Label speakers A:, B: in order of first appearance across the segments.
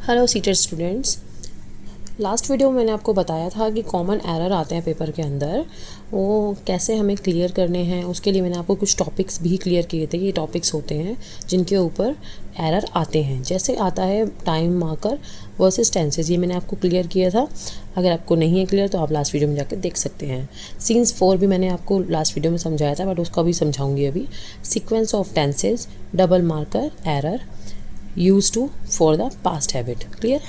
A: Hello seated students. Last video में मैंने आपको बताया था कि कॉमन एरर आते हैं पेपर के अंदर, वो कैसे हमें क्लियर करने हैं। उसके लिए मैंने आपको कुछ टॉपिक्स भी क्लियर किए थे। ये टॉपिक्स होते हैं जिनके ऊपर एरर आते हैं। जैसे आता है टाइम मार्कर वर्सेस टेंसेज, ये मैंने आपको क्लियर किया था। अगर आपको नहीं है क्लियर तो आप लास्ट वीडियो में जाकर देख सकते हैं। सीन्स 4 भी मैंने आपको लास्ट वीडियो में समझाया था, बट उसका भी समझाऊंगी अभी। Sequence of tenses, double marker error, use to for the past habit. Clear?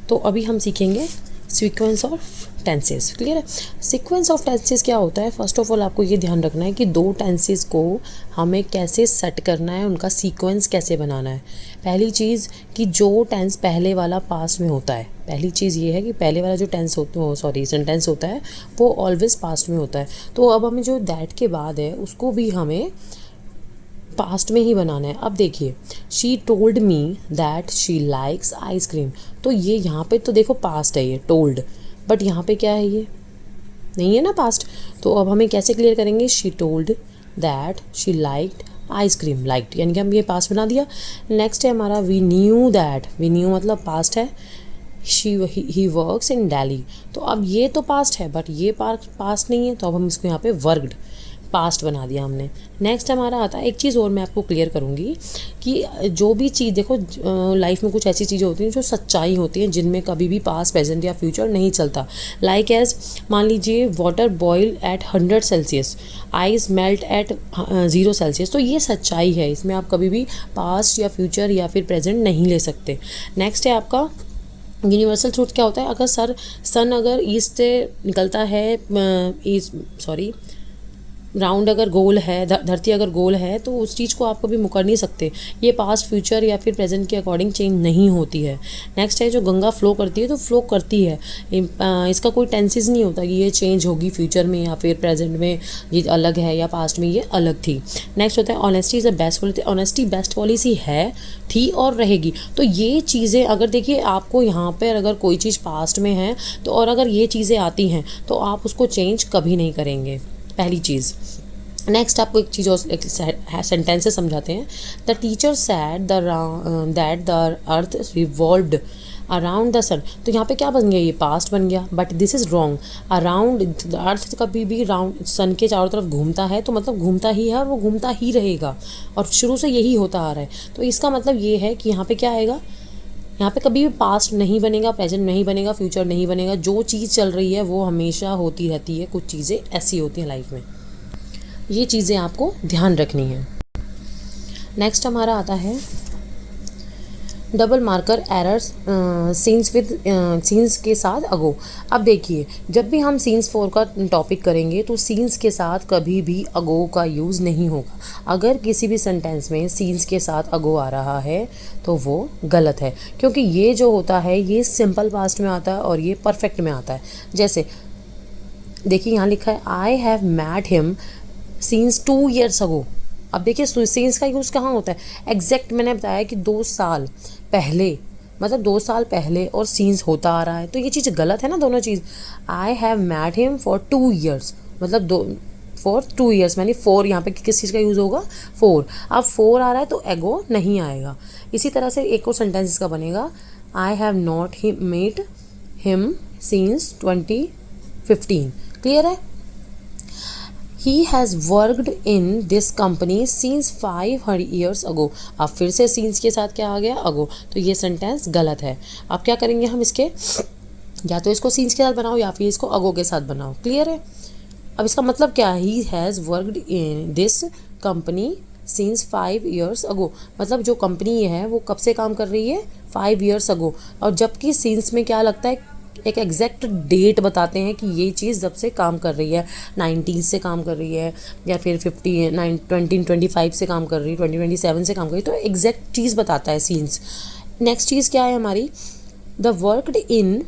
A: तो अभी हम सीखेंगे सीक्वेंस ऑफ टेंसेस। क्लियर है? सीक्वेंस ऑफ टेंसेस क्या होता है? फर्स्ट ऑफ ऑल आपको ये ध्यान रखना है कि दो टेंसेस को हमें कैसे सेट करना है, उनका सीक्वेंस कैसे बनाना है। पहली चीज़ कि जो टेंस पहले वाला पास्ट में होता है, पहली चीज़ ये है कि पहले वाला जो टेंस सेंटेंस होता है वो ऑलवेज पास्ट में होता है। तो अब हमें जो दैट के बाद है उसको भी हमें पास्ट में ही बनाना है। अब देखिए, she told me that she likes ice cream. तो ये यहाँ पे तो देखो पास्ट है, ये टोल्ड, बट यहाँ पे क्या है? ये नहीं है ना पास्ट। तो अब हमें कैसे क्लियर करेंगे? She told that she liked ice cream. Liked यानी कि हम ये पास्ट बना दिया। नेक्स्ट है हमारा we knew that. We knew मतलब पास्ट है। He works in Delhi. तो अब ये तो पास्ट है, बट ये पास्ट नहीं है, तो अब हम इसको यहाँ पे वर्कड पास्ट बना दिया हमने। नेक्स्ट हमारा आता है, एक चीज़ और मैं आपको क्लियर करूँगी कि जो भी चीज़ देखो, लाइफ में कुछ ऐसी चीज़ें होती हैं जो सच्चाई होती हैं, जिनमें कभी भी पास्ट, प्रेजेंट या फ्यूचर नहीं चलता। लाइक एज मान लीजिए water boil at 100 Celsius, ice melt at 0 Celsius. तो ये सच्चाई है, इसमें आप कभी भी पास्ट या फ्यूचर या फिर प्रेजेंट नहीं ले सकते। नेक्स्ट है आपका यूनिवर्सल ट्रूथ। क्या होता है? अगर सन अगर ईस्ट से निकलता है, राउंड अगर गोल है, धरती अगर गोल है, तो उस चीज़ को आप कभी मुकर नहीं सकते। ये पास्ट, फ्यूचर या फिर प्रेजेंट के अकॉर्डिंग चेंज नहीं होती है। नेक्स्ट है जो गंगा फ्लो करती है, तो फ्लो करती है, इसका कोई टेंसेस नहीं होता कि ये चेंज होगी फ्यूचर में या फिर प्रेजेंट में ये अलग है या पास्ट में ये अलग थी। नेक्स्ट होता है honesty is the best policy. Honesty best policy है, थी और रहेगी। तो ये चीज़ें अगर देखिए आपको यहाँ पर अगर कोई चीज़ पास्ट में है तो, और अगर ये चीज़ें आती हैं तो आप उसको चेंज कभी नहीं करेंगे, पहली चीज़। नेक्स्ट आपको एक चीज़ और सेंटेंस से समझाते हैं। The teacher said that the earth revolved around the sun. तो यहाँ पे क्या बन गया? ये पास्ट बन गया, but this is wrong. Around the earth कभी भी राउंड सन के चारों तरफ घूमता है, तो मतलब घूमता ही है और वो घूमता ही रहेगा, और शुरू से यही होता आ रहा है। तो इसका मतलब ये है कि यहाँ पे क्या आएगा? यहाँ पे कभी भी पास्ट नहीं बनेगा, प्रेजेंट नहीं बनेगा, फ्यूचर नहीं बनेगा। जो चीज़ चल रही है वो हमेशा होती रहती है। कुछ चीज़ें ऐसी होती हैं लाइफ में, ये चीज़ें आपको ध्यान रखनी है। नेक्स्ट हमारा आता है डबल मार्कर एरर्स, सीन्स के साथ अगो। अब देखिए, जब भी हम सीन्स 4 का टॉपिक करेंगे तो सीन्स के साथ कभी भी अगो का यूज़ नहीं होगा। अगर किसी भी सेंटेंस में सीन्स के साथ अगो आ रहा है तो वो गलत है, क्योंकि ये जो होता है ये सिंपल पास्ट में आता है और ये परफेक्ट में आता है। जैसे देखिए यहाँ लिखा है I have met him since 2 years ago. अब देखिए सीन्स का यूज़ कहाँ होता है? एग्जैक्ट मैंने बताया कि 2 साल पहले, मतलब 2 साल पहले, और सीन्स होता आ रहा है, तो ये चीज़ गलत है ना दोनों चीज़। I have met him for 2 years, मतलब फॉर 2 years, मैंने 4 यहाँ पे किस चीज़ का यूज़ होगा? 4। अब 4 आ रहा है तो एगो नहीं आएगा। इसी तरह से एक और सेंटेंस इसका बनेगा, I have not met him since 2015। Clear है? He has worked in this company since 5 years ago। अब फिर से सीन्स के साथ क्या आ गया? अगो। तो ये सेंटेंस गलत है। अब क्या करेंगे हम इसके, या तो इसको सीन्स के साथ बनाओ या फिर इसको अगो के साथ बनाओ। क्लियर है? अब इसका मतलब क्या है? He has worked in this company since 5 years ago। मतलब जो कंपनी है वो कब से काम कर रही है? 5 years ago। और जबकि सीन्स में क्या लगता है? एक एग्जैक्ट डेट बताते हैं कि ये चीज़ जब से काम कर रही है, 19 से काम कर रही है, या फिर 2025 से काम कर रही है, 2027 से काम कर रही है। तो एग्जैक्ट चीज़ बताता है सीन्स। नेक्स्ट चीज़ क्या है हमारी? The worked in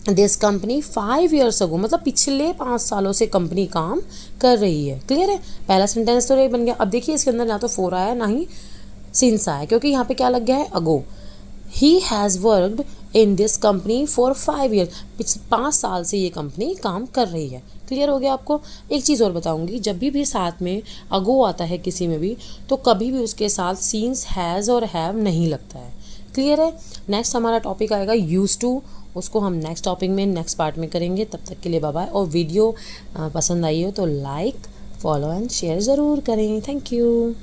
A: this company 5 years अगो, मतलब पिछले 5 सालों से कंपनी काम कर रही है। क्लियर है? पहला सेंटेंस तो ये बन गया। अब देखिए इसके अंदर ना तो 4 आया ना ही सीन्स आया, क्योंकि यहाँ पे क्या लग गया है? Ago. He has worked in this company for 5 years। 5 साल से ये कंपनी काम कर रही है। क्लियर हो गया आपको? एक चीज़ और बताऊंगी, जब भी साथ में अगो आता है किसी में भी, तो कभी भी उसके साथ सीन्स हैज़ और हैव नहीं लगता है। क्लियर है। नेक्स्ट हमारा टॉपिक आएगा यूज टू, उसको हम नेक्स्ट टॉपिक में नेक्स्ट पार्ट में करेंगे। तब तक के लिए बाय बाय। और वीडियो पसंद आई हो तो लाइक, फॉलो एंड शेयर ज़रूर करें। Thank you.